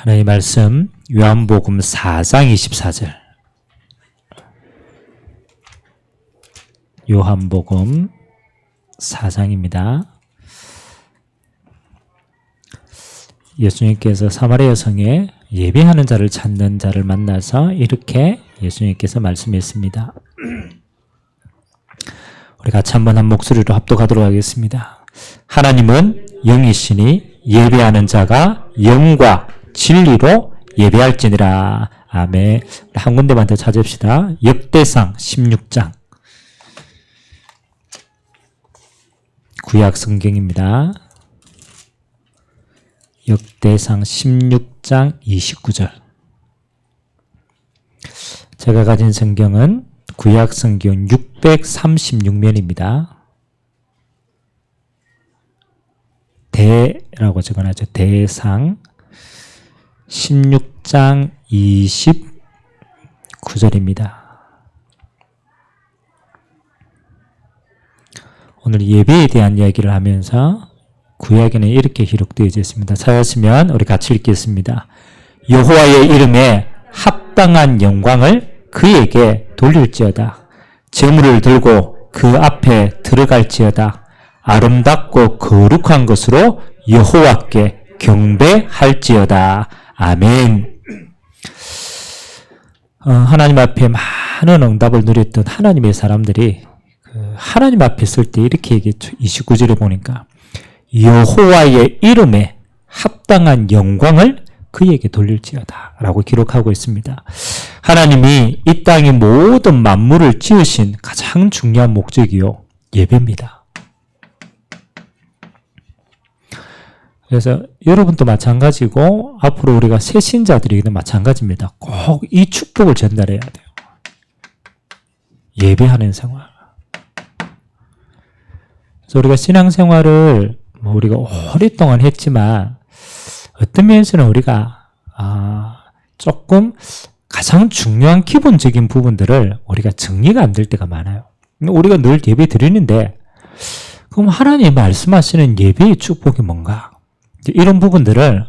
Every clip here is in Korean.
하나님의 말씀 요한복음 4장 24절. 요한복음 4장입니다. 예수님께서 사마리아 성에 예배하는 자를 찾는 자를 만나서 이렇게 예수님께서 말씀했습니다. 우리 같이 한번 한 목소리로 합독하도록 하겠습니다. 하나님은 영이시니 예배하는 자가 영과 진리로 예배할지니라. 아멘. 한 군데만 더 찾읍시다. 역대상 16장. 구약 성경입니다. 역대상 16장 29절. 제가 가진 성경은 구약 성경 636면입니다. 대라고 적어놨죠. 대상 16장 29절입니다. 오늘 예배에 대한 이야기를 하면서 구약에는 이렇게 기록되어 있습니다. 찾았으면 우리 같이 읽겠습니다. 여호와의 이름에 합당한 영광을 그에게 돌릴지어다. 제물을 들고 그 앞에 들어갈지어다. 아름답고 거룩한 것으로 여호와께 경배할지어다. 아멘. 하나님 앞에 많은 응답을 누렸던 하나님의 사람들이 하나님 앞에 설 때 이렇게 얘기했죠. 29절에 보니까 여호와의 이름에 합당한 영광을 그에게 돌릴지어다 라고 기록하고 있습니다. 하나님이 이 땅의 모든 만물을 지으신 가장 중요한 목적이요, 예배입니다. 그래서 여러분도 마찬가지고 앞으로 우리가 새 신자들에게도 마찬가지입니다. 꼭 이 축복을 전달해야 돼요. 예배하는 생활. 그래서 우리가 신앙생활을 우리가 오랫동안 했지만 어떤 면에서는 우리가 조금 가장 중요한 기본적인 부분들을 우리가 정리가 안 될 때가 많아요. 우리가 늘 예배 드리는데 그럼 하나님 말씀하시는 예배의 축복이 뭔가? 이런 부분들을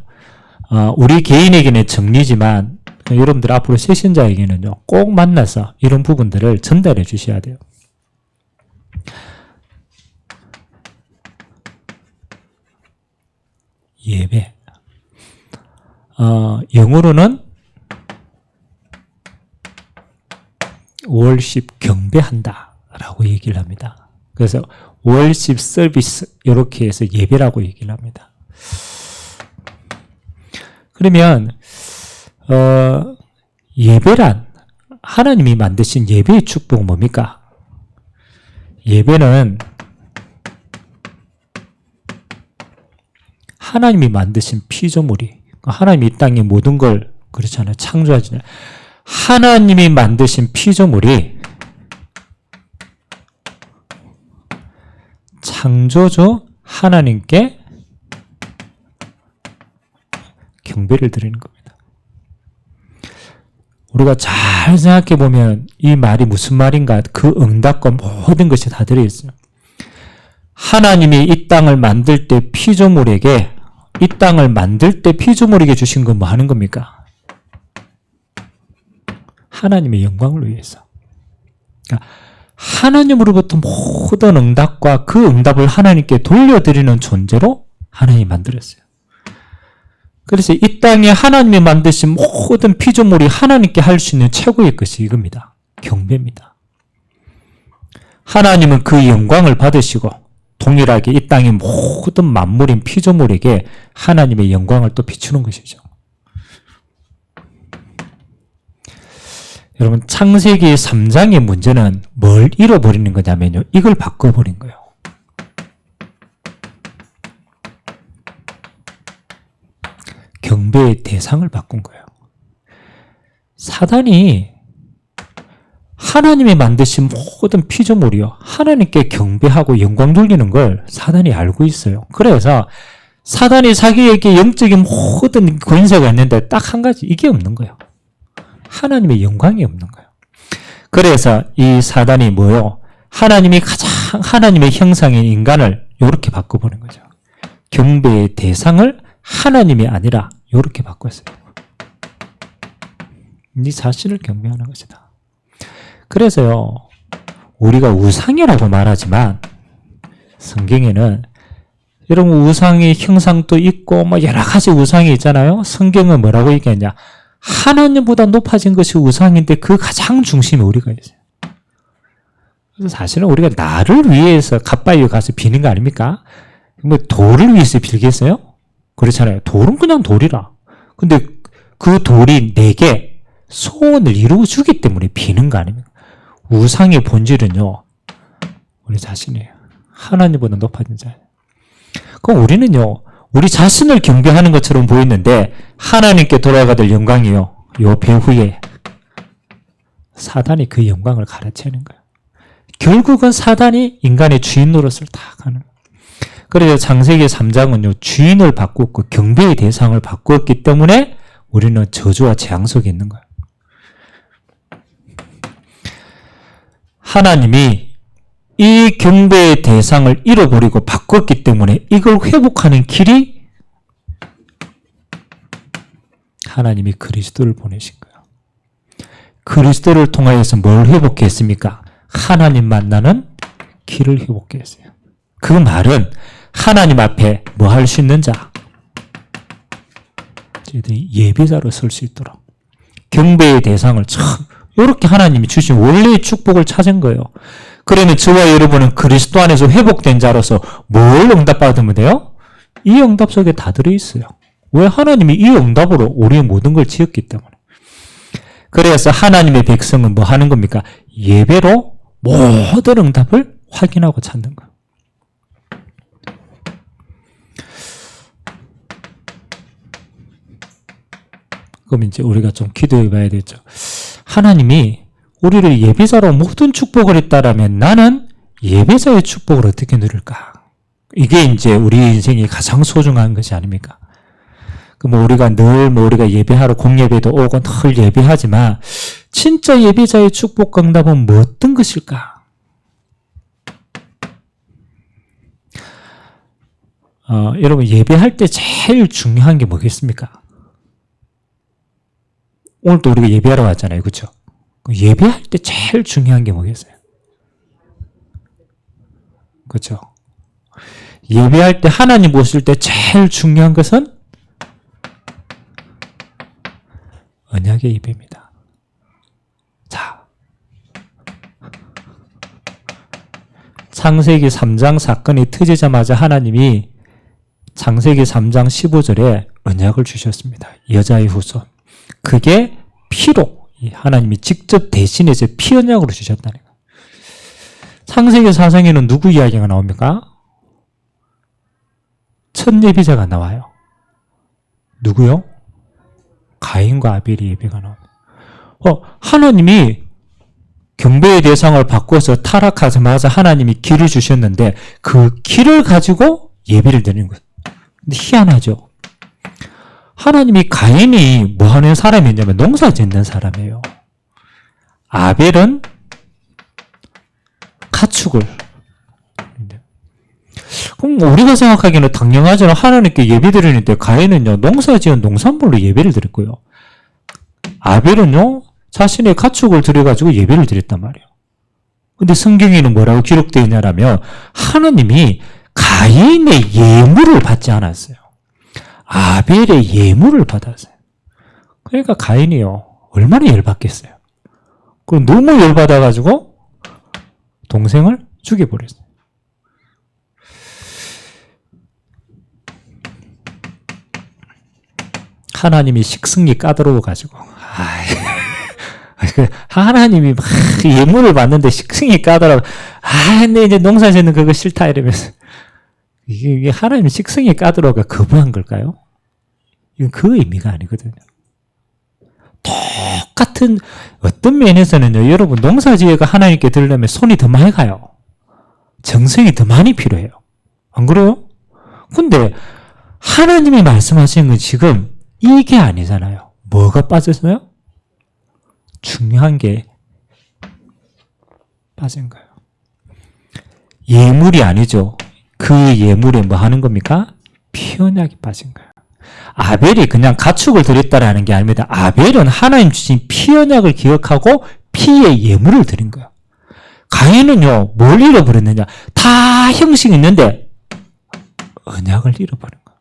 우리 개인에게는 정리지만 여러분들 앞으로 새신자에게는요, 꼭 만나서 이런 부분들을 전달해 주셔야 돼요. 예배. 영어로는 월십 경배한다 라고 얘기를 합니다. 그래서 월십 서비스 이렇게 해서 예배라고 얘기를 합니다. 그러면 예배란 하나님이 만드신 예배의 축복은 뭡니까? 예배는 하나님이 만드신 피조물이, 하나님이 이 땅의 모든 걸 그렇잖아요. 창조하잖아요. 하나님이 만드신 피조물이 창조주 하나님께 경배를 드리는 겁니다. 우리가 잘 생각해 보면 이 말이 무슨 말인가, 그 응답과 모든 것이 다 들어있어요. 하나님이 이 땅을 만들 때 피조물에게, 이 땅을 만들 때 피조물에게 주신 건 뭐 하는 겁니까? 하나님의 영광을 위해서. 그러니까 하나님으로부터 모든 응답과 그 응답을 하나님께 돌려드리는 존재로 하나님이 만들었어요. 그래서 이 땅에 하나님이 만드신 모든 피조물이 하나님께 할 수 있는 최고의 것이 이겁니다. 경배입니다. 하나님은 그 영광을 받으시고 동일하게 이 땅의 모든 만물인 피조물에게 하나님의 영광을 또 비추는 것이죠. 여러분, 창세기 3장의 문제는 뭘 잃어버리는 거냐면요, 이걸 바꿔버린 거예요. 경배의 대상을 바꾼 거예요. 사단이 하나님이 만드신 모든 피조물이요, 하나님께 경배하고 영광 돌리는 걸 사단이 알고 있어요. 그래서 사단이 자기에게 영적인 모든 권세가 있는데 딱 한 가지, 이게 없는 거예요. 하나님의 영광이 없는 거예요. 그래서 이 사단이 뭐요? 하나님이 가장 하나님의 형상인 인간을 이렇게 바꿔보는 거죠. 경배의 대상을 하나님이 아니라 이렇게 바꿨어요. 네 자신을 경배하는 것이다. 그래서요, 우리가 우상이라고 말하지만 성경에는 여러분 우상의 형상도 있고 뭐 여러 가지 우상이 있잖아요. 성경은 뭐라고 얘기하냐? 하나님보다 높아진 것이 우상인데 그 가장 중심에 우리가 있어요. 그래서 사실은 우리가 나를 위해서 갓바위에 가서 비는 거 아닙니까? 뭐 돌을 위해서 빌겠어요? 그렇잖아요. 돌은 그냥 돌이라. 근데 그 돌이 내게 소원을 이루어 주기 때문에 비는 거 아닙니까? 우상의 본질은요, 우리 자신이에요. 하나님보다 높아진 자예요. 그럼 우리는요, 우리 자신을 경배하는 것처럼 보이는데 하나님께 돌아가될 영광이요, 요 배후에 사단이 그 영광을 갈아채는 거예요. 결국은 사단이 인간의 주인 노릇을 다 하는 거예요. 그래서 창세기 3장은요, 주인을 바꾸고 경배의 대상을 바꾸었기 때문에 우리는 저주와 재앙 속에 있는 거예요. 하나님이 이 경배의 대상을 잃어버리고 바꿨기 때문에 이걸 회복하는 길이 하나님이 그리스도를 보내신 거예요. 그리스도를 통하여서 뭘 회복했습니까? 하나님 만나는 길을 회복했어요. 그 말은 하나님 앞에 뭐 할 수 있는 자? 저희들이 예배자로 설 수 있도록 경배의 대상을 참 이렇게 하나님이 주신 원래의 축복을 찾은 거예요. 그러면 저와 여러분은 그리스도 안에서 회복된 자로서 뭘 응답받으면 돼요? 이 응답 속에 다 들어있어요. 왜? 하나님이 이 응답으로 우리의 모든 걸 지었기 때문에. 그래서 하나님의 백성은 뭐 하는 겁니까? 예배로 모든 응답을 확인하고 찾는 거예요. 그럼 이제 우리가 좀 기도해 봐야 되죠. 하나님이 우리를 예배자로 모든 축복을 했다라면 나는 예배자의 축복을 어떻게 누릴까? 이게 이제 우리 인생이 가장 소중한 것이 아닙니까? 그럼 우리가 늘 우리가 예배하러 공예배도 오고 늘 예배하지만 진짜 예배자의 축복 응답은 뭐 어떤 것일까? 여러분 예배할 때 제일 중요한 게 뭐겠습니까? 오늘도 우리가 예배하러 왔잖아요. 그렇죠? 예배할 때 제일 중요한 게 뭐겠어요? 그렇죠? 예배할 때 하나님 보실 때 제일 중요한 것은 언약의 예배입니다. 자, 창세기 3장 사건이 터지자마자 하나님이 창세기 3장 15절에 언약을 주셨습니다. 여자의 후손. 그게 피로 하나님이 직접 대신해서 피 언약으로 주셨다는 거예요. 창세기 4장에는 누구 이야기가 나옵니까? 첫 예비자가 나와요. 누구요? 가인과 아벨의 예배가 나옵니다. 하나님이 경배의 대상을 바꿔서 타락하자마자 하나님이 길을 주셨는데 그 길을 가지고 예배를 드리는 거예요. 근데 희한하죠? 하나님이 가인이 뭐 하는 사람이냐면 농사 짓는 사람이에요. 아벨은 가축을. 그럼 우리가 생각하기에는 당연하지만 하나님께 예배 드리는데 가인은요, 농사 지은 농산물로 예배를 드렸고요. 아벨은요, 자신의 가축을 들여가지고 예배를 드렸단 말이에요. 근데 성경에는 뭐라고 기록되어 있냐면 하나님이 가인의 예물을 받지 않았어요. 아벨의 예물을 받았어요. 그러니까 가인이요, 얼마나 열받겠어요. 그럼 너무 열받아가지고 동생을 죽여버렸어요. 하나님이 식승이 까다로워가지고 하나님이 막 예물을 받는데 식승이 까다로워. 근데 이제 농사 짓는 그거 싫다 이러면서 이게 하나님이 식승이 까다로워가 거부한 걸까요? 이건 그 의미가 아니거든요. 똑같은 어떤 면에서는요, 여러분 농사지혜가 하나님께 들려면 손이 더 많이 가요. 정성이 더 많이 필요해요. 안 그래요? 근데 하나님이 말씀하시는 건 지금 이게 아니잖아요. 뭐가 빠졌어요? 중요한 게 빠진 거예요. 예물이 아니죠. 그 예물에 뭐 하는 겁니까? 피 언약이 빠진 거예요. 아벨이 그냥 가축을 드렸다라는 게 아닙니다. 아벨은 하나님 주신 피 언약을 기억하고 피의 예물을 드린 거예요. 가인은요, 뭘 잃어버렸느냐? 다 형식이 있는데 언약을 잃어버린 거예요.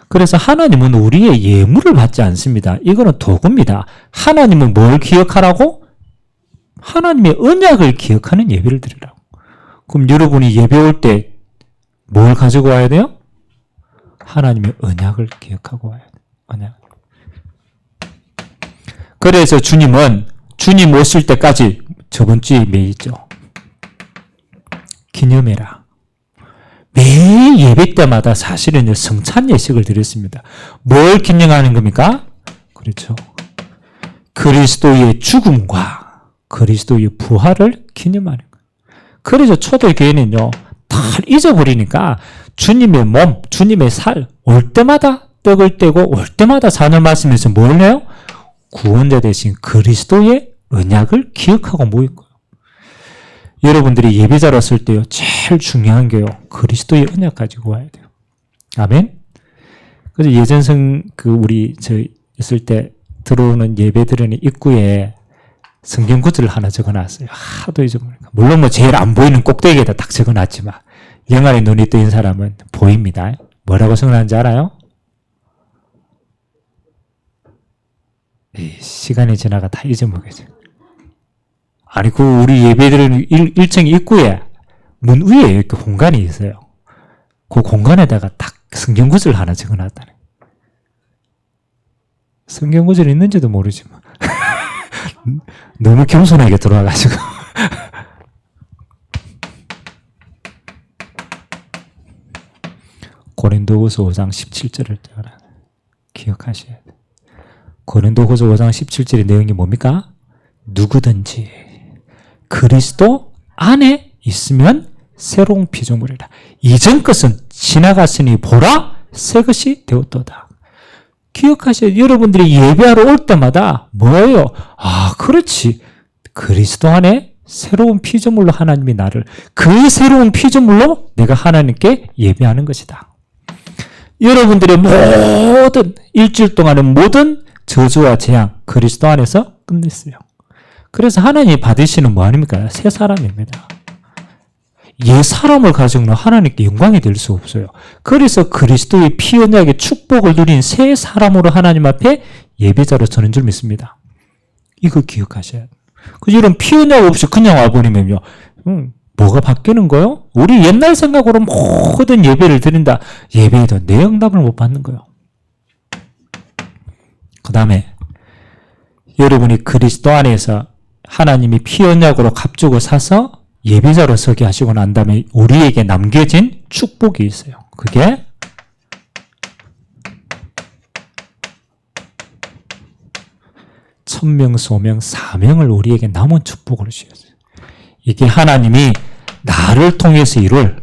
그래서 하나님은 우리의 예물을 받지 않습니다. 이거는 도구입니다. 하나님은 뭘 기억하라고? 하나님의 언약을 기억하는 예배를 드리라고. 그럼 여러분이 예배 올 때 뭘 가지고 와야 돼요? 하나님의 언약을 기억하고 와야 돼요. 언약. 그래서 주님은 주님 오실 때까지 저번 주에 매이죠. 기념해라. 매일 예배 때마다 사실은 성찬 예식을 드렸습니다. 뭘 기념하는 겁니까? 그렇죠. 그리스도의 죽음과 그리스도의 부활을 기념하는 거예요. 그래서 초대교회는요, 다 잊어버리니까 주님의 몸, 주님의 살, 올 때마다 떡을 떼고 올 때마다 산을 마시면서 뭘 해요? 구원자 대신 그리스도의 언약을 기억하고 모인 거예요. 여러분들이 예배자로 왔을 때요, 제일 중요한 게요, 그리스도의 언약 가지고 와야 돼요. 아멘? 그래서 예전 우리 있을 때 들어오는 예배드리는 입구에 성경 구절을 하나 적어놨어요. 하도 잊어버리니까. 물론 뭐 제일 안 보이는 꼭대기에다 딱 적어놨지만, 영안에 눈이 뜨인 사람은 보입니다. 뭐라고 적어놨는지 알아요? 시간이 지나가 다 잊어먹어져. 아니, 우리 예배드리는 1층 입구에 문 위에 이렇게 공간이 있어요. 그 공간에다가 딱 성경 구절 하나 적어놨다네. 성경 구절이 있는지도 모르지만 너무 겸손하게 들어와가지고 고린도후서 5장 17절을 기억하셔야 돼요. 고린도후서 5장 17절의 내용이 뭡니까? 누구든지 그리스도 안에 있으면 새로운 피조물이라. 이전 것은 지나갔으니 보라 새 것이 되었도다. 기억하셔야 돼요. 여러분들이 예배하러 올 때마다 뭐예요? 아, 그렇지. 그리스도 안에 새로운 피조물로 하나님이 나를, 그 새로운 피조물로 내가 하나님께 예배하는 것이다. 여러분들의 모든 일주일 동안의 모든 저주와 재앙 그리스도 안에서 끝냈어요. 그래서 하나님이 받으시는 뭐 아닙니까? 새 사람입니다. 옛 사람을 가지고는 하나님께 영광이 될 수 없어요. 그래서 그리스도의 피 언약의 축복을 누린 새 사람으로 하나님 앞에 예배자로 서는 줄 믿습니다. 이거 기억하셔야 돼요. 이런 피 언약 없이 그냥 와버리면요, 뭐가 바뀌는 거예요? 우리 옛날 생각으로 모든 예배를 드린다. 예배에도 내 응답을 못 받는 거예요. 그 다음에 여러분이 그리스도 안에서 하나님이 피 언약으로 값주고 사서 예배자로 서게 하시고 난 다음에 우리에게 남겨진 축복이 있어요. 그게 천명, 소명, 사명을 우리에게 남은 축복을 주셨어요. 이게 하나님이 나를 통해서 이룰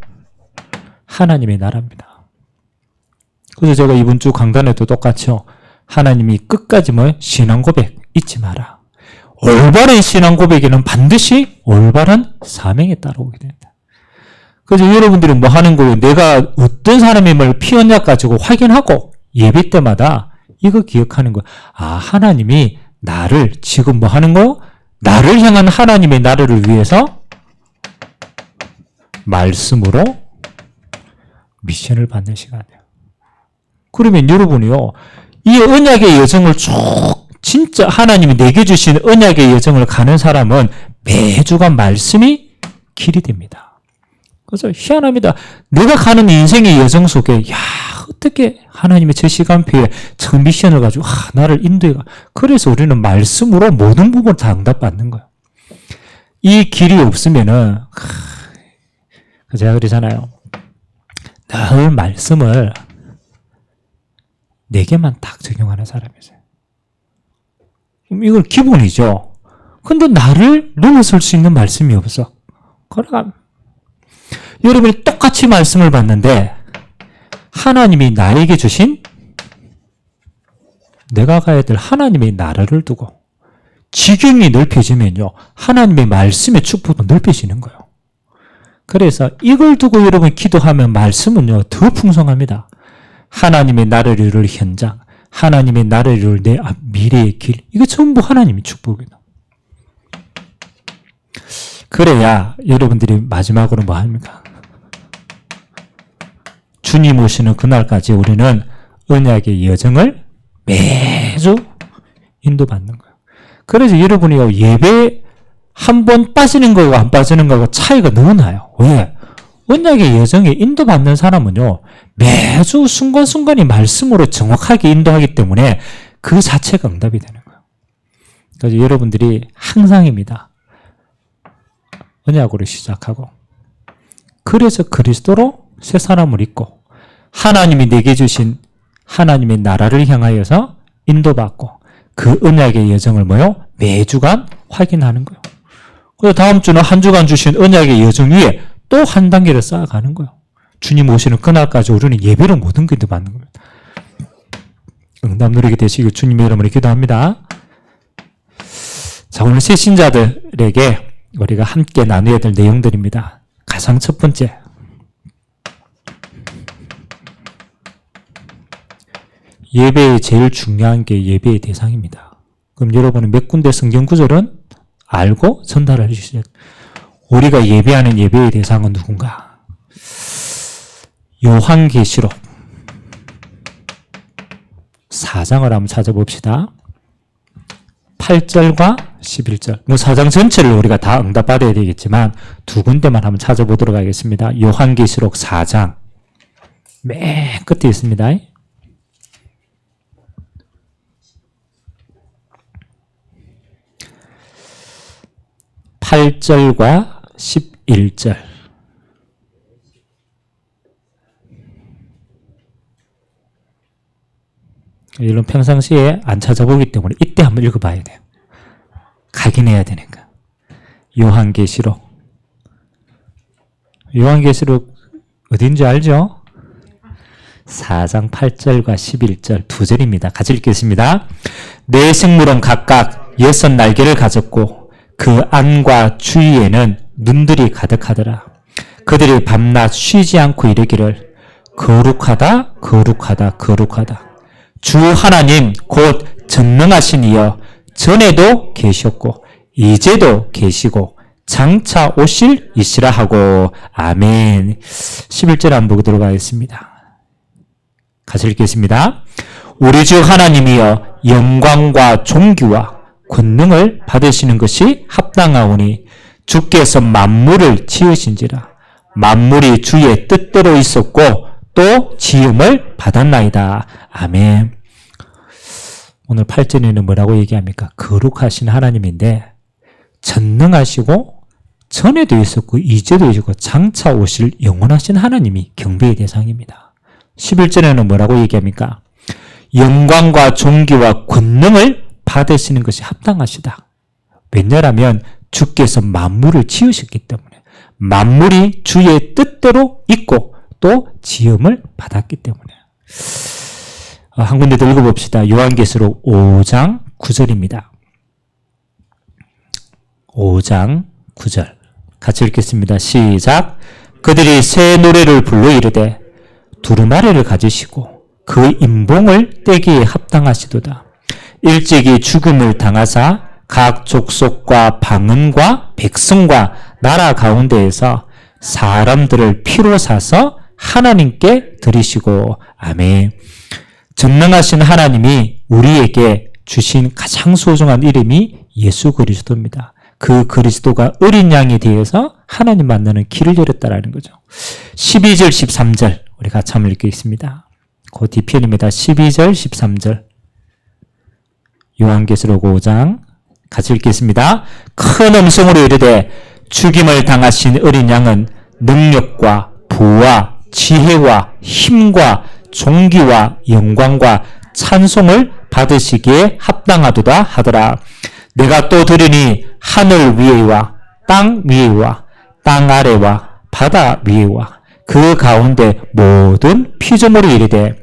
하나님의 나라입니다. 그래서 제가 이번 주 강단에도 똑같이요, 하나님이 끝까지 신앙 고백 잊지 마라. 올바른 신앙 고백에는 반드시 올바른 사명에 따라오게 된다. 그래서 여러분들이 뭐 하는 거예요? 내가 어떤 사람임을 피 언약 가지고 확인하고 예배 때마다 이거 기억하는 거예요. 아, 하나님이 나를 지금 뭐 하는 거예요? 나를 향한 하나님의 나라를 위해서 말씀으로 미션을 받는 시간이에요. 그러면 여러분이요, 이 언약의 여정을 쭉 진짜 하나님이 내게 주신 언약의 여정을 가는 사람은 매주가 말씀이 길이 됩니다. 그래서 희한합니다. 내가 가는 인생의 여정 속에, 야, 어떻게 하나님의 저 시간표에 저 미션을 가지고 나를 인도해가. 그래서 우리는 말씀으로 모든 부분을 다 응답받는 거예요. 이 길이 없으면은, 제가 그러잖아요. 늘 말씀을 내게만 딱 적용하는 사람이세요. 이건 기본이죠. 근데 나를 넘어설 수 있는 말씀이 없어. 그러니까 여러분이 똑같이 말씀을 받는데 하나님이 나에게 주신 내가 가야 될 하나님의 나라를 두고 지경이 넓혀지면요, 하나님의 말씀의 축복도 넓혀지는 거예요. 그래서 이걸 두고 여러분 기도하면 말씀은요 더 풍성합니다. 하나님의 나라를 이룰 현장, 하나님의 나라를 이룰 내 미래의 길, 이거 전부 하나님의 축복이다. 그래야 여러분들이 마지막으로 뭐 합니까? 주님 오시는 그날까지 우리는 언약의 여정을 매주 인도받는 거예요. 그래서 여러분이 예배 한 번 빠지는 거하고 안 빠지는 거하고 차이가 너무 나요. 왜? 언약의 여정에 인도받는 사람은요, 매주 순간순간이 말씀으로 정확하게 인도하기 때문에 그 자체가 응답이 되는 거예요. 그래서 여러분들이 항상입니다. 언약으로 시작하고, 그래서 그리스도로 새 사람을 입고, 하나님이 내게 주신 하나님의 나라를 향하여서 인도받고, 그 언약의 여정을 매주간 확인하는 거예요. 그래서 다음 주는 한 주간 주신 언약의 여정 위에 또 한 단계를 쌓아가는 거예요. 주님 오시는 그날까지 우리는 예배로 모든 게 받는 겁니다. 응답 누리게 되시길 주님의 이름으로 기도합니다. 자, 오늘 새 신자들에게 우리가 함께 나누어야 될 내용들입니다. 가장 첫 번째, 예배의 제일 중요한 게 예배의 대상입니다. 그럼 여러분은 몇 군데 성경 구절은 알고 전달해 주시죠. 우리가 예배하는 예배의 대상은 누군가? 요한계시록 4장을 한번 찾아봅시다. 8절과 11절. 4장 전체를 우리가 다 응답받아야 되겠지만 두 군데만 한번 찾아보도록 하겠습니다. 요한계시록 4장 맨 끝에 있습니다. 8절과 11절. 이런 평상시에 안 찾아보기 때문에 이때 한번 읽어봐야 돼요. 각인해야 되니까. 요한계시록 어딘지 알죠? 4장 8절과 11절 두 절입니다. 같이 읽겠습니다. 네 생물은 각각 6날개를 가졌고 그 안과 주위에는 눈들이 가득하더라. 그들이 밤낮 쉬지 않고 이르기를 거룩하다 거룩하다 거룩하다. 주 하나님 곧 전능하신 이여 전에도 계셨고 이제도 계시고 장차 오실 이시라 하고 아멘. 11절 한번 보도록 하겠습니다. 같이 읽겠습니다. 우리 주 하나님이여 영광과 존귀와 권능을 받으시는 것이 합당하오니 주께서 만물을 지으신지라. 만물이 주의 뜻대로 있었고 또 지음을 받았나이다. 아멘. 오늘 8절에는 뭐라고 얘기합니까? 거룩하신 하나님인데 전능하시고 전에도 있었고 이제도 있었고 장차 오실 영원하신 하나님이 경배의 대상입니다. 11절에는 뭐라고 얘기합니까? 영광과 존귀와 권능을 받으시는 것이 합당하시다. 왜냐하면 주께서 만물을 지으셨기 때문에 만물이 주의 뜻대로 있고 또 지음을 받았기 때문에. 한 군데 더 읽어봅시다. 요한계시록 5장 9절입니다. 5장 9절 같이 읽겠습니다. 시작. 그들이 새 노래를 불러 이르되 두루마리를 가지시고 그 인봉을 떼기에 합당하시도다. 일찍이 죽음을 당하사 각 족속과 방언과 백성과 나라 가운데에서 사람들을 피로 사서 하나님께 드리시고 아멘. 전능하신 하나님이 우리에게 주신 가장 소중한 이름이 예수 그리스도입니다. 그 그리스도가 어린 양에 대해서 하나님 만나는 길을 열었다라는 거죠. 12절 13절 우리 같이 한번 읽겠습니다. 그 뒤편입니다. 12절 13절 요한계시록 5장 같이 읽겠습니다. 큰 음성으로 이르되 죽임을 당하신 어린 양은 능력과 부와 지혜와 힘과 존귀와 영광과 찬송을 받으시기에 합당하도다 하더라. 내가 또 들으니 하늘 위에와 땅 위에와 땅 아래와 바다 위에와 그 가운데 모든 피조물이 이르되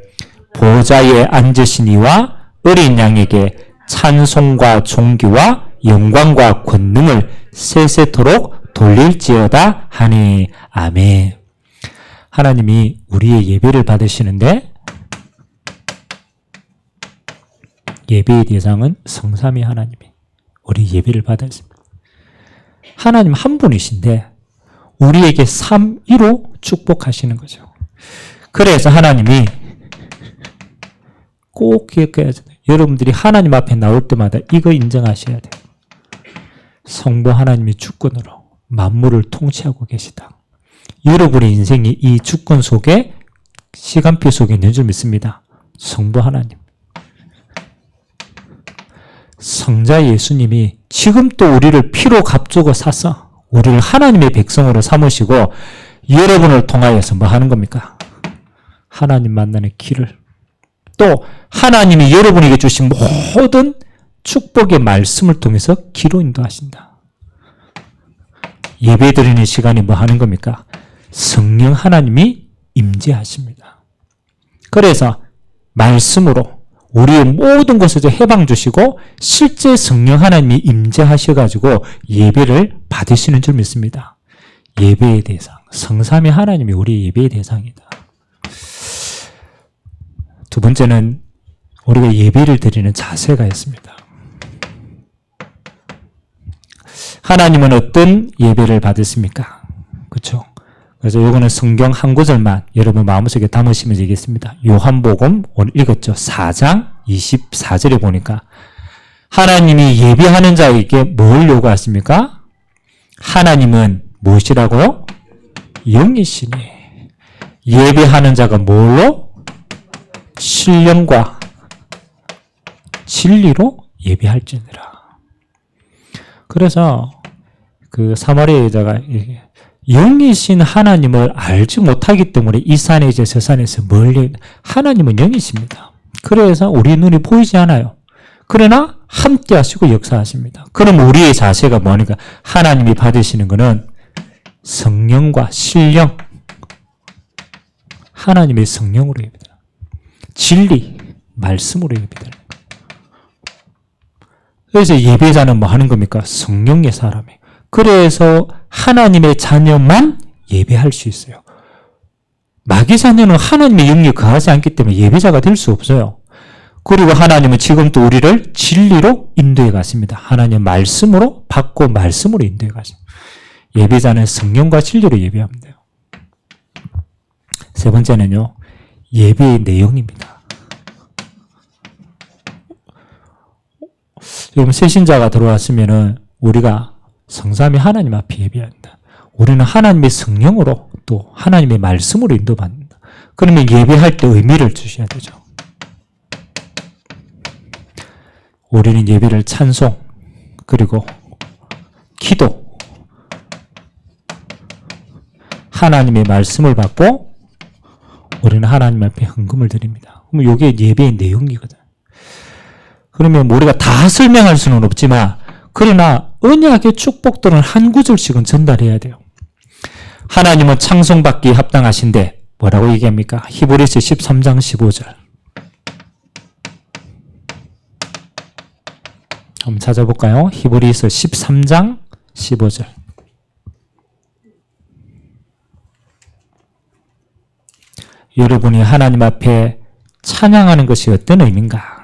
보좌에 앉으신 이와 어린 양에게 찬송과 존귀와 영광과 권능을 세세토록 돌릴지어다 하니 아멘. 하나님이 우리의 예배를 받으시는데 예배의 대상은 성삼위 하나님이 우리 예배를 받아야 했습니다. 하나님 한 분이신데 우리에게 삼위로 축복하시는 거죠. 그래서 하나님이 꼭 기억해야 돼요. 여러분들이 하나님 앞에 나올 때마다 이거 인정하셔야 돼요. 성부 하나님이 주권으로 만물을 통치하고 계시다. 여러분의 인생이 이 주권 속에 시간표 속에 있는 줄 믿습니다. 성부 하나님. 성자 예수님이 지금 또 우리를 피로 값주고 사서 우리를 하나님의 백성으로 삼으시고 여러분을 통하여서 뭐 하는 겁니까? 하나님 만나는 길을 또 하나님이 여러분에게 주신 모든 축복의 말씀을 통해서 기로 인도하신다. 예배드리는 시간이 뭐 하는 겁니까? 성령 하나님이 임재하십니다. 그래서 말씀으로 우리의 모든 것에서 해방 주시고 실제 성령 하나님이 임재하셔가지고 예배를 받으시는 줄 믿습니다. 예배의 대상, 성삼위 하나님이 우리 예배의 대상이다. 두 번째는 우리가 예배를 드리는 자세가 있습니다. 하나님은 어떤 예배를 받으십니까? 그렇죠? 그래서 이거는 성경 한 구절만 여러분 마음속에 담으시면 되겠습니다. 요한복음 오늘 읽었죠? 4장 24절에 보니까 하나님이 예배하는 자에게 뭘 요구하십니까? 하나님은 무엇이라고요? 영이시니 예배하는 자가 뭘로? 신령과 진리로 예배할지니라. 그래서 그 사마리아 여자가 영이신 하나님을 알지 못하기 때문에 이 산에서 저 산에서 멀리 하나님은 영이십니다. 그래서 우리 눈이 보이지 않아요. 그러나 함께 하시고 역사하십니다. 그럼 우리의 자세가 뭐니까 하나님이 받으시는 것은 성령과 신령 하나님의 성령으로 예배드립니다. 진리, 말씀으로 예배드립니다. 그래서 예배자는 뭐 하는 겁니까? 성령의 사람이에요. 그래서 하나님의 자녀만 예배할 수 있어요. 마귀 자녀는 하나님의 영이 거하지 않기 때문에 예배자가 될 수 없어요. 그리고 하나님은 지금도 우리를 진리로 인도해 가십니다. 하나님의 말씀으로 받고 말씀으로 인도해 가십니다. 예배자는 성령과 진리로 예배하면 돼요. 세 번째는요. 예배의 내용입니다. 여러분 새신자가 들어왔으면은 우리가 성삼위 하나님 앞에 예배한다. 우리는 하나님의 성령으로 또 하나님의 말씀으로 인도받는다. 그러면 예배할 때 의미를 주셔야 되죠. 우리는 예배를 찬송 그리고 기도 하나님의 말씀을 받고 우리는 하나님 앞에 헌금을 드립니다. 그럼 이게 예배의 내용이거든. 그러면 우리가 다 설명할 수는 없지만 그러나 언약의 축복들은 한 구절씩은 전달해야 돼요. 하나님은 찬송받기에 합당하신데 뭐라고 얘기합니까? 히브리서 13장 15절 한번 찾아볼까요? 히브리서 13장 15절 여러분이 하나님 앞에 찬양하는 것이 어떤 의미인가?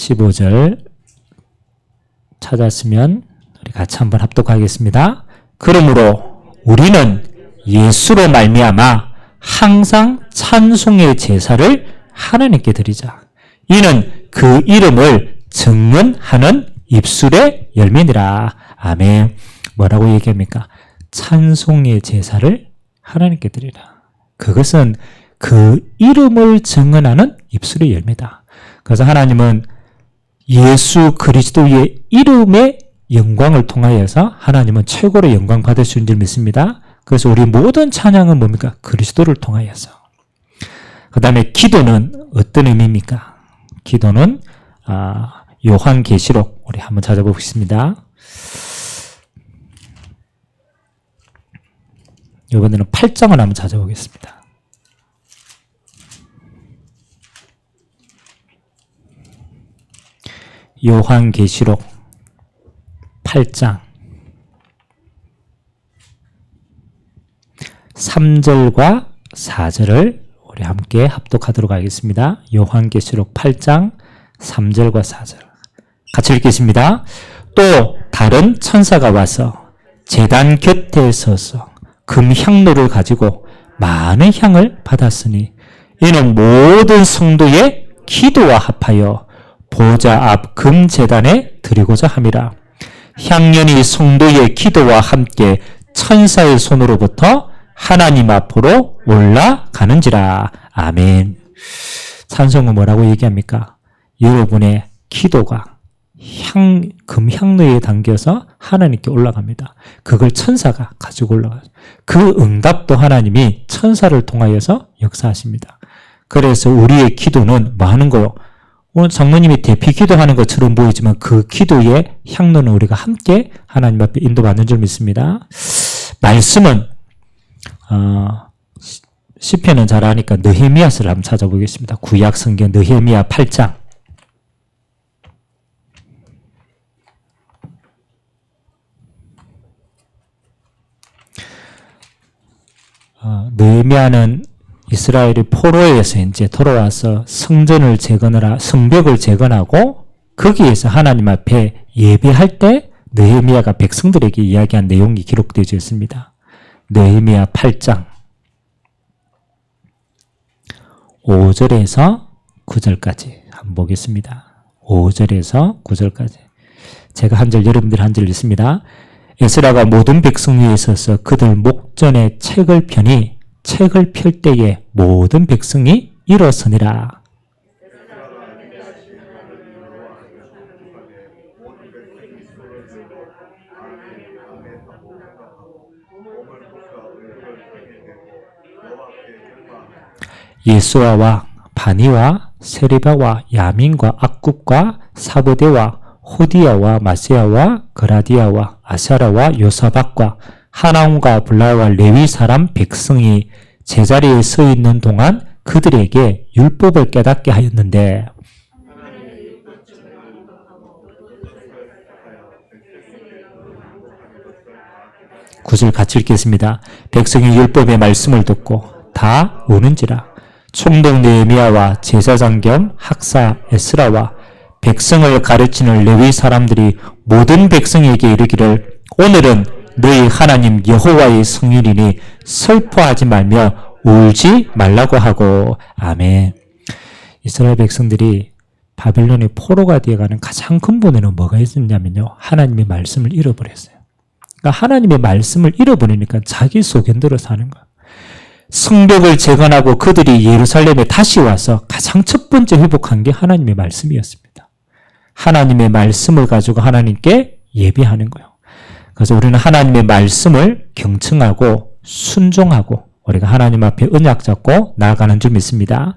15절 찾았으면 우리 같이 한번 합독하겠습니다. 그러므로 우리는 예수로 말미암아 항상 찬송의 제사를 하나님께 드리자. 이는 그 이름을 증언하는 입술의 열매니라. 아멘. 뭐라고 얘기합니까? 찬송의 제사를 하나님께 드리라. 그것은 그 이름을 증언하는 입술의 열매다. 그래서 하나님은 예수 그리스도의 이름의 영광을 통하여서 하나님은 최고로 영광 받으시는 줄 믿습니다. 그래서 우리 모든 찬양은 뭡니까? 그리스도를 통하여서. 그 다음에 기도는 어떤 의미입니까? 기도는 요한계시록 우리 한번 찾아보겠습니다. 이번에는 8장을 한번 찾아보겠습니다. 요한계시록 8장 3절과 4절을 우리 함께 합독하도록 하겠습니다. 요한계시록 8장 3절과 4절 같이 읽겠습니다. 또 다른 천사가 와서 제단 곁에 서서 금향로를 가지고 많은 향을 받았으니 이는 모든 성도의 기도와 합하여 보좌 앞 금제단에 드리고자 함이라. 향연이 성도의 기도와 함께 천사의 손으로부터 하나님 앞으로 올라가는지라. 아멘. 찬송은 뭐라고 얘기합니까? 여러분의 기도가 금향로에 담겨서 하나님께 올라갑니다. 그걸 천사가 가지고 올라가요. 그 응답도 하나님이 천사를 통하여서 역사하십니다. 그래서 우리의 기도는 뭐 하는 거요? 오늘 장로님이 대피 기도하는 것처럼 보이지만 그 기도의 향로는 우리가 함께 하나님 앞에 인도받는 줄 믿습니다. 말씀은 시편은 잘 아니까 느헤미야서를 한번 찾아보겠습니다. 구약 성경 느헤미야 8장. 느헤미야는 이스라엘이 포로에서 이제 돌아와서 성벽을 재건하고 거기에서 하나님 앞에 예배할 때 느헤미야가 백성들에게 이야기한 내용이 기록되어 있습니다. 느헤미야 8장 5절에서 9절까지 한번 보겠습니다. 5절에서 9절까지 제가 한 절, 여러분들 한 절 읽습니다. 에스라가 모든 백성 위에 서서 그들 목전에 책을 펴니 책을 펼 때에 모든 백성이 일어서니라. 예수아와 바니와 세리바와 야민과 악국과 사보대와 호디야와 마세야와 그라디아와 아사라와 요사박과 하나움과 블라와 레위 사람 백성이 제자리에 서 있는 동안 그들에게 율법을 깨닫게 하였는데 구절 같이 읽겠습니다. 백성이 율법의 말씀을 듣고 다 우는지라. 총독 느헤미야와 제사장 겸 학사 에스라와 백성을 가르치는 레위 사람들이 모든 백성에게 이르기를 오늘은 너희 하나님 여호와의 성일이니 슬퍼하지 말며 울지 말라고 하고. 아멘. 이스라엘 백성들이 바벨론의 포로가 되어가는 가장 근본에는 뭐가 있었냐면요, 하나님의 말씀을 잃어버렸어요. 그러니까 하나님의 말씀을 잃어버리니까 자기 소견대로 사는 거예요. 성벽을 재건하고 그들이 예루살렘에 다시 와서 가장 첫 번째 회복한 게 하나님의 말씀이었습니다. 하나님의 말씀을 가지고 하나님께 예배하는 거예요. 그래서 우리는 하나님의 말씀을 경청하고 순종하고 우리가 하나님 앞에 언약 잡고 나아가는 줄 믿습니다.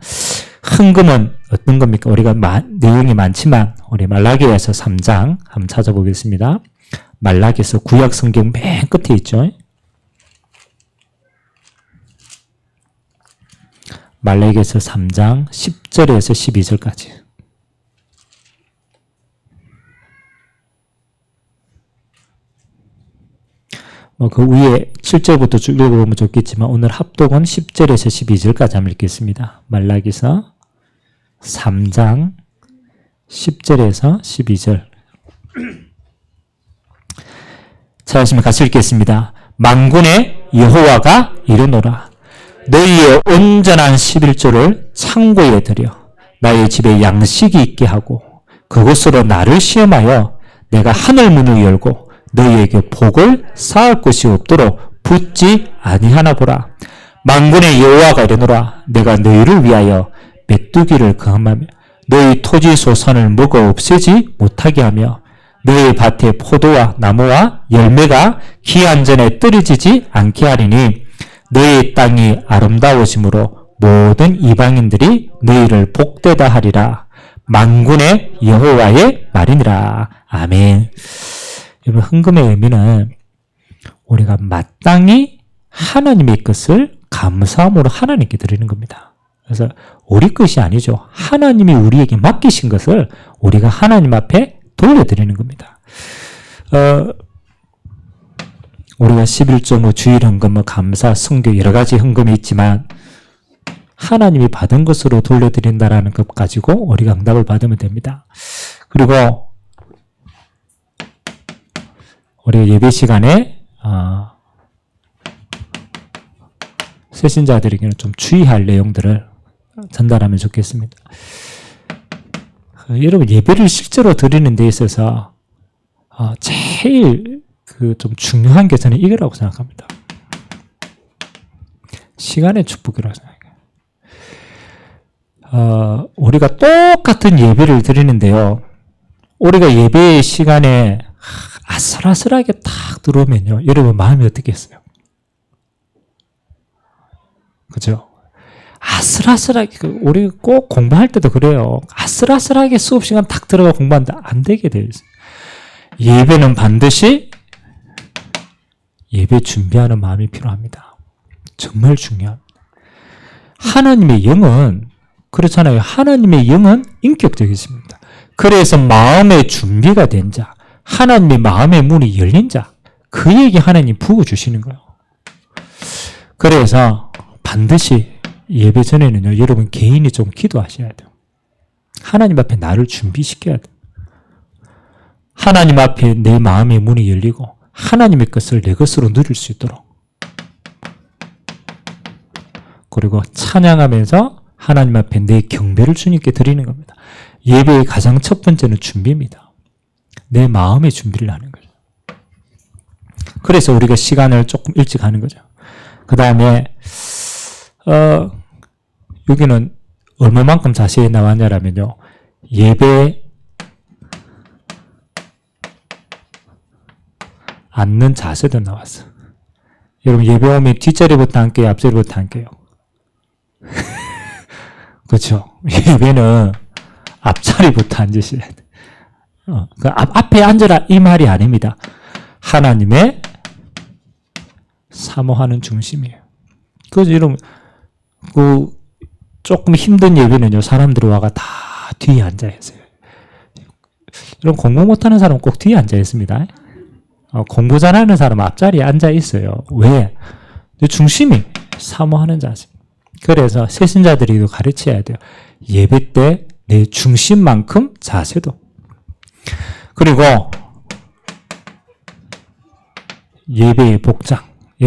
헌금은 어떤 겁니까? 우리가 내용이 많지만 우리 말라기에서 3장 한번 찾아보겠습니다. 말라기에서 구약 성경 맨 끝에 있죠. 말라기에서 3장 10절에서 12절까지. 그 위에 7절부터 쭉 읽어보면 좋겠지만 오늘 합독은 10절에서 12절까지 한번 읽겠습니다. 말라기서 3장 10절에서 12절. 찾으시면 같이 읽겠습니다. 만군의 여호와가 이르노라. 너희의 온전한 11조를 창고에 들여 나의 집에 양식이 있게 하고 그곳으로 나를 시험하여 내가 하늘 문을 열고 너희에게 복을 쌓을 곳이 없도록 붙지 아니하나 보라. 만군의 여호와가 이르노라. 내가 너희를 위하여 메뚜기를 금하며 너희 토지 소산을 먹어 없애지 못하게 하며 너희 밭에 포도와 나무와 열매가 기한 전에 떨어지지 않게 하리니 너희 땅이 아름다우심으로 모든 이방인들이 너희를 복되다 하리라. 만군의 여호와의 말이니라. 아멘. 여러분, 헌금의 의미는 우리가 마땅히 하나님의 것을 감사함으로 하나님께 드리는 겁니다. 그래서 우리 것이 아니죠. 하나님이 우리에게 맡기신 것을 우리가 하나님 앞에 돌려드리는 겁니다. 우리가 11조 뭐 주일 헌금, 뭐 감사, 성교 여러 가지 헌금이 있지만 하나님이 받은 것으로 돌려드린다라는 것 가지고 우리가 응답을 받으면 됩니다. 그리고 우리 예배 시간에 새신자들에게는 좀 주의할 내용들을 전달하면 좋겠습니다. 여러분 예배를 실제로 드리는 데 있어서 제일 좀 중요한 게 저는 이거라고 생각합니다. 시간의 축복이라고 생각해요. 우리가 똑같은 예배를 드리는데요. 우리가 예배 시간에 아슬아슬하게 딱 들어오면요. 여러분 마음이 어떻겠어요? 그죠? 아슬아슬하게, 우리 꼭 공부할 때도 그래요. 아슬아슬하게 수업 시간 딱 들어가 공부하는데 안 되게 돼 있어요. 예배는 반드시 예배 준비하는 마음이 필요합니다. 정말 중요합니다. 하나님의 영은 그렇잖아요. 하나님의 영은 인격적이십니다. 그래서 마음의 준비가 된 자, 하나님의 마음의 문이 열린 자, 그에게 하나님 부어주시는 거예요. 그래서 반드시 예배 전에는요, 여러분 개인이 좀 기도하셔야 돼요. 하나님 앞에 나를 준비시켜야 돼요. 하나님 앞에 내 마음의 문이 열리고 하나님의 것을 내 것으로 누릴 수 있도록, 그리고 찬양하면서 하나님 앞에 내 경배를 주님께 드리는 겁니다. 예배의 가장 첫 번째는 준비입니다. 내 마음의 준비를 하는 거죠. 그래서 우리가 시간을 조금 일찍 하는 거죠. 그 다음에 여기는 얼마만큼 자세히 나왔냐라면요, 예배 앉는 자세도 나왔어. 여러분 예배 오면 뒷자리부터 앉게요, 앞자리부터 앉게요? 그렇죠. 예배는 앞자리부터 앉으셔야 돼. 그 앞에 앉으라 이 말이 아닙니다. 하나님의 사모하는 중심이에요. 그래서 여러분 조금 힘든 예배는요, 사람들이 와가 다 뒤에 앉아 있어요. 여러분 공부 못하는 사람은 꼭 뒤에 앉아 있습니다. 공부 잘하는 사람은 앞자리에 앉아 있어요. 왜? 중심이 사모하는 자세. 그래서 새신자들이 가르쳐야 돼요. 예배 때 내 중심만큼 자세도. 그리고 예배의 복장.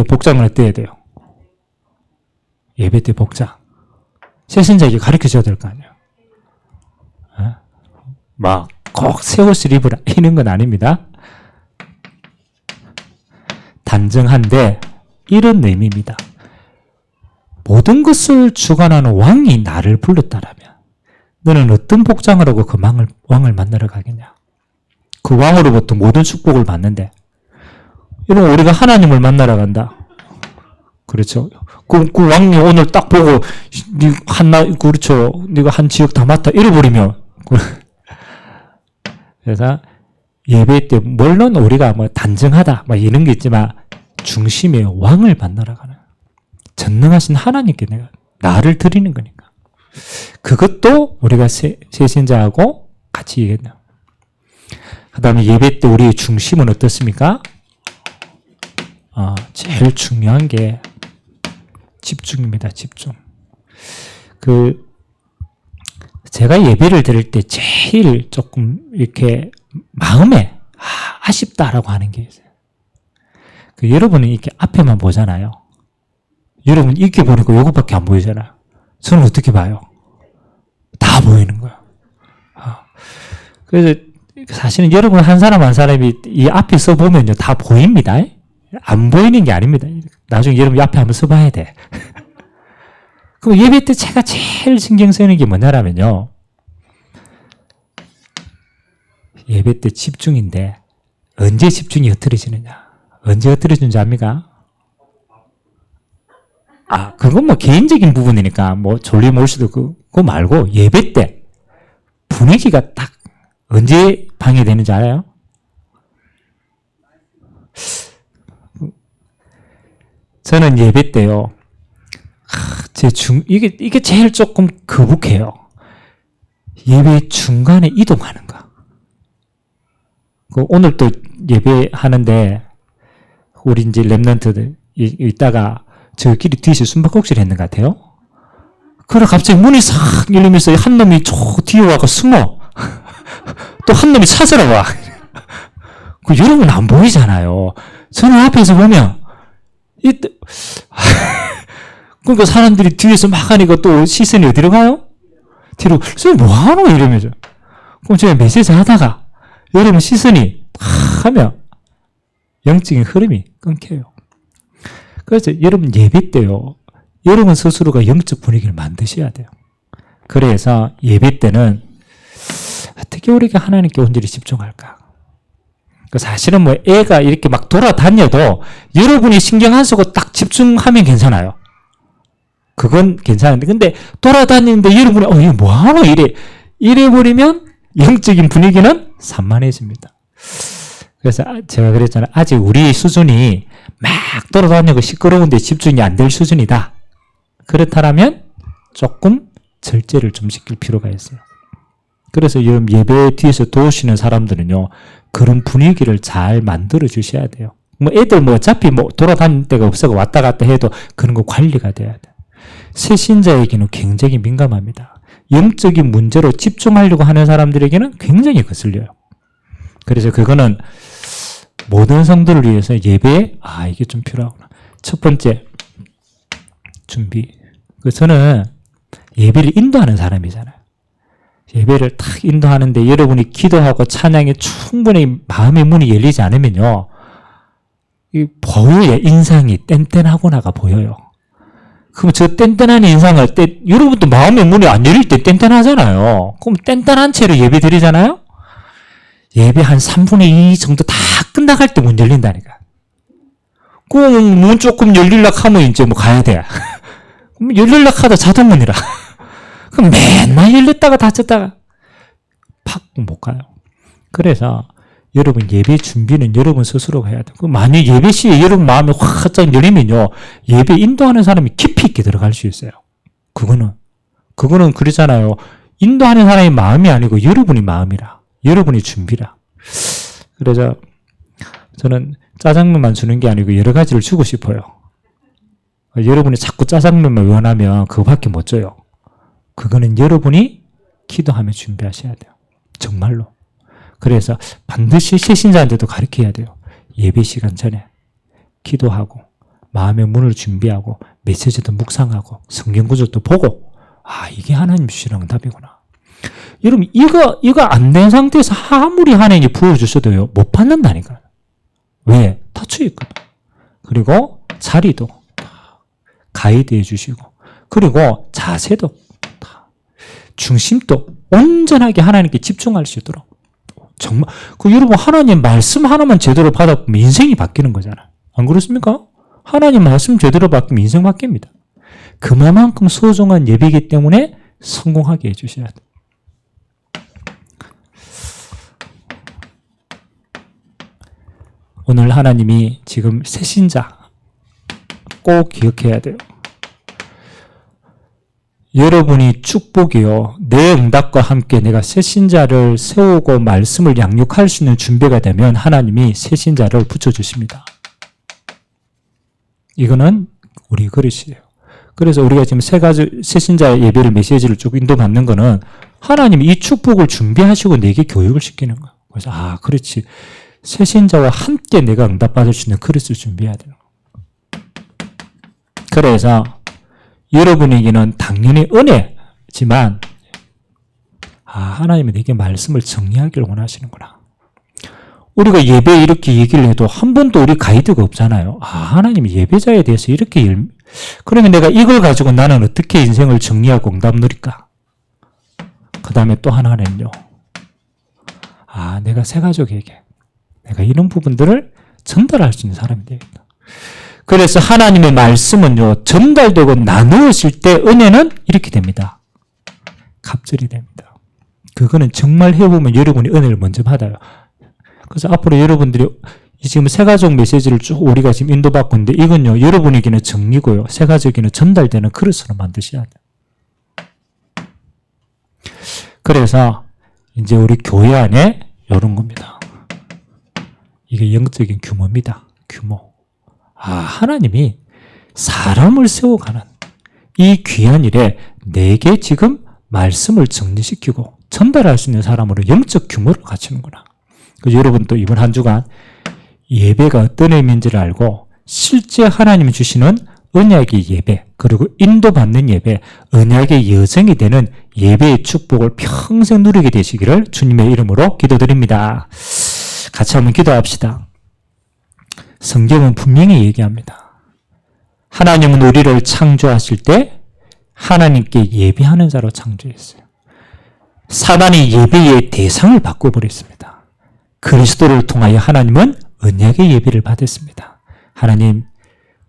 복장은 어때야 돼요? 예배 때 복장. 새신자에게 가르쳐줘야 될 거 아니에요. 막 꼭 새 옷을 입으라 이런 건 아닙니다. 단정한데 이런 의미입니다. 모든 것을 주관하는 왕이 나를 불렀다라면 너는 어떤 복장을 하고 그 왕을 만나러 가겠냐? 그 왕으로부터 모든 축복을 받는데, 여러분 우리가 하나님을 만나러 간다. 그렇죠. 그 왕이 오늘 딱 보고 그렇죠. 네가 한 지역 다 맡아 이래버리면. 그래서 예배 때 물론 우리가 뭐 단정하다 막 이런 게 있지만 중심에 왕을 만나러 가는, 전능하신 하나님께 내가 나를 드리는 거니까. 그것도 우리가 새신자하고 같이 얘기했네요. 그 다음에 예배 때 우리의 중심은 어떻습니까? 제일 중요한 게 집중입니다. 집중. 제가 예배를 드릴 때 제일 조금 이렇게 마음에 아쉽다라고 하는 게 있어요. 여러분은 이렇게 앞에만 보잖아요. 여러분 이렇게 보니까 이것밖에 안 보이잖아요. 저는 어떻게 봐요? 다 보이는 거예요. 그래서 사실은 여러분 한 사람 한 사람이 이 앞에 써보면요 다 보입니다. 안 보이는 게 아닙니다. 나중에 여러분 앞에 한번 써봐야 돼. 그럼 예배 때 제가 제일 신경 쓰이는 게 뭐냐라면요, 예배 때 집중인데 언제 집중이 흐트러지느냐, 언제 흐트러지는지 압니까? 그건 뭐 개인적인 부분이니까 뭐 졸림 올 수도 그거 말고 예배 때 분위기가 딱 언제 방해되는지 알아요? 저는 예배 때요, 이게 제일 조금 거북해요. 예배 중간에 이동하는 거. 오늘 또 예배하는데 우리 이제 랩런트들 있다가 저끼리 뒤에서 숨바꼭질 했는 것 같아요. 그래 갑자기 문이 싹 열리면서 한 놈이 저 뒤에 와서 숨어. 또 한 놈이 찾으러 와. 그 여러분 안 보이잖아요. 저는 앞에서 보면 그러니까 사람들이 뒤에서 막 하니까 또 시선이 어디로 가요? 뒤로 선생님 뭐하노? 이러면서 그럼 제가 메시지 하다가 여러분 시선이 탁 하면 영적인 흐름이 끊겨요. 그래서 여러분 예배 때요. 여러분 스스로가 영적 분위기를 만드셔야 돼요. 그래서 예배 때는 어떻게 우리가 하나님께 온전히 집중할까? 사실은 뭐 애가 이렇게 막 돌아다녀도 여러분이 신경 안 쓰고 딱 집중하면 괜찮아요. 그건 괜찮은데, 근데 돌아다니는데 여러분이 이거 뭐하노? 이래 버리면 영적인 분위기는 산만해집니다. 그래서 제가 그랬잖아요. 아직 우리 수준이 막 돌아다니고 시끄러운데 집중이 안 될 수준이다. 그렇다면 조금 절제를 좀 시킬 필요가 있어요. 그래서 여러분 예배 뒤에서 도우시는 사람들은요, 그런 분위기를 잘 만들어 주셔야 돼요. 뭐 애들 뭐 어차피 뭐 돌아다닐 데가 없어서 왔다 갔다 해도 그런 거 관리가 돼야 돼요. 새신자에게는 굉장히 민감합니다. 영적인 문제로 집중하려고 하는 사람들에게는 굉장히 거슬려요. 그래서 그거는 모든 성도를 위해서 예배에 이게 좀 필요하구나. 첫 번째 준비. 저는 예배를 인도하는 사람이잖아요. 예배를 탁 인도하는데 여러분이 기도하고 찬양에 충분히 마음의 문이 열리지 않으면요, 이 보여요. 인상이 뗀뗀하고나가 보여요. 그럼 저 뗀뗀한 인상을 여러분도 마음의 문이 안 열릴 때 뗀뗀하잖아요. 그럼 뗀뗀한 채로 예배 드리잖아요. 예배 한 3분의 2 정도 다 끝나갈 때 문 열린다니까. 그럼 문 조금 열릴라 하면 이제 뭐 가야 돼. 그럼 열릴라 하다 자동문이라. 그럼 맨날 열렸다가 닫혔다가 팍 못 가요. 그래서 여러분 예배 준비는 여러분 스스로가 해야 돼요. 만약 예배 시에 여러분 마음이 확 열리면요, 예배 인도하는 사람이 깊이 있게 들어갈 수 있어요. 그거는 그러잖아요. 인도하는 사람이 마음이 아니고 여러분이 마음이라. 여러분이 준비라. 그래서 저는 짜장면만 주는 게 아니고 여러 가지를 주고 싶어요. 여러분이 자꾸 짜장면만 원하면 그거밖에 못 줘요. 그거는 여러분이 기도하며 준비하셔야 돼요. 정말로. 그래서 반드시 새신자한테도 가르쳐야 돼요. 예배 시간 전에 기도하고 마음의 문을 준비하고 메시지도 묵상하고 성경 구절도 보고, 이게 하나님 주시는 응답이구나. 여러분 이거 안 된 상태에서 아무리 하나님이 부어주셔도요, 못 받는다니까요. 왜? 닫혀 있거든. 그리고 자리도 가이드해 주시고, 그리고 자세도 중심도 온전하게 하나님께 집중할 수 있도록. 정말 여러분 하나님 말씀 하나만 제대로 받아보면 인생이 바뀌는 거잖아요. 안 그렇습니까? 하나님 말씀 제대로 바뀌면 인생 바뀝니다. 그만큼 소중한 예배이기 때문에 성공하게 해주셔야 돼요. 오늘 하나님이 지금 새신자 꼭 기억해야 돼요. 여러분이 축복이요, 내 응답과 함께 내가 새신자를 세우고 말씀을 양육할 수 있는 준비가 되면 하나님이 새신자를 붙여주십니다. 이거는 우리 그릇이에요. 그래서 우리가 지금 새신자 예배를 메시지를 쭉 인도받는 거는 하나님이 이 축복을 준비하시고 내게 교육을 시키는 거예요. 그래서 그렇지. 새신자와 함께 내가 응답받을 수 있는 그릇을 준비해야 되는 거예요. 그래서 여러분에게는 당연히 은혜지만 하나님은 내게 말씀을 정리하기를 원하시는구나. 우리가 예배에 이렇게 얘기를 해도 한 번도 우리 가이드가 없잖아요. 하나님이 예배자에 대해서 이렇게 그러면 내가 이걸 가지고 나는 어떻게 인생을 정리하고 응답 누릴까? 그 다음에 또 하나는요, 내가 새 가족에게 내가 이런 부분들을 전달할 수 있는 사람이 되겠다. 그래서 하나님의 말씀은요, 전달되고 나누었을 때 은혜는 이렇게 됩니다. 갑절이 됩니다. 그거는 정말 해보면 여러분이 은혜를 먼저 받아요. 그래서 앞으로 여러분들이 지금 새가족 메시지를 쭉 우리가 지금 인도받고 있는데, 이건요, 여러분에게는 정리고요, 새가족에게는 전달되는 그릇으로 만드셔야 돼요. 그래서 이제 우리 교회 안에 이런 겁니다. 이게 영적인 규모입니다. 규모. 하나님이 사람을 세워가는 이 귀한 일에 내게 지금 말씀을 정리시키고 전달할 수 있는 사람으로 영적 규모를 갖추는구나. 그래서 여러분 또 이번 한 주간 예배가 어떤 의미인지를 알고 실제 하나님이 주시는 언약의 예배, 그리고 인도받는 예배, 언약의 여정이 되는 예배의 축복을 평생 누리게 되시기를 주님의 이름으로 기도드립니다. 같이 한번 기도합시다. 성경은 분명히 얘기합니다. 하나님은 우리를 창조하실 때 하나님께 예배하는 자로 창조했어요. 사단이 예배의 대상을 바꿔버렸습니다. 그리스도를 통하여 하나님은 언약의 예배를 받았습니다. 하나님,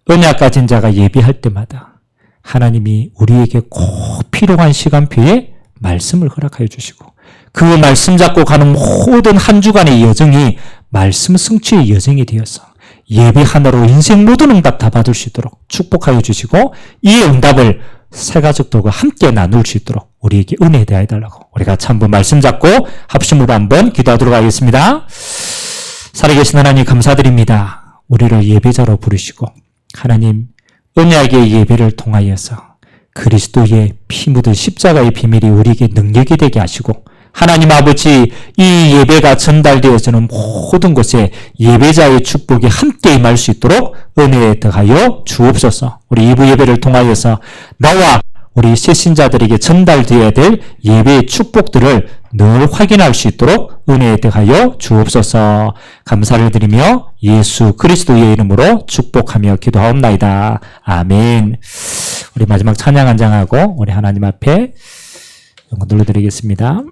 언약 가진 자가 예배할 때마다 하나님이 우리에게 꼭 필요한 시간표에 말씀을 허락하여 주시고 그 말씀 잡고 가는 모든 한 주간의 여정이 말씀 성취의 여정이 되어서 예배 하나로 인생 모든 응답 다 받을 수 있도록 축복하여 주시고 이 응답을 새 가족들과 함께 나눌 수 있도록 우리에게 은혜 대하여 달라고 우리가 한번 말씀 잡고 합심으로 한번 기도하도록 하겠습니다. 살아계신 하나님 감사드립니다. 우리를 예배자로 부르시고 하나님 언약의 예배를 통하여서 그리스도의 피 묻은 십자가의 비밀이 우리에게 능력이 되게 하시고 하나님 아버지 이 예배가 전달되어지는 모든 곳에 예배자의 축복이 함께 임할 수 있도록 은혜에 더하여 주옵소서. 우리 2부 예배를 통하여서 나와 우리 새신자들에게 전달되어야 될 예배의 축복들을 늘 확인할 수 있도록 은혜에 더하여 주옵소서. 감사를 드리며 예수 그리스도의 이름으로 축복하며 기도하옵나이다. 아멘. 우리 마지막 찬양 한 장하고 우리 하나님 앞에 영광 돌려드리겠습니다.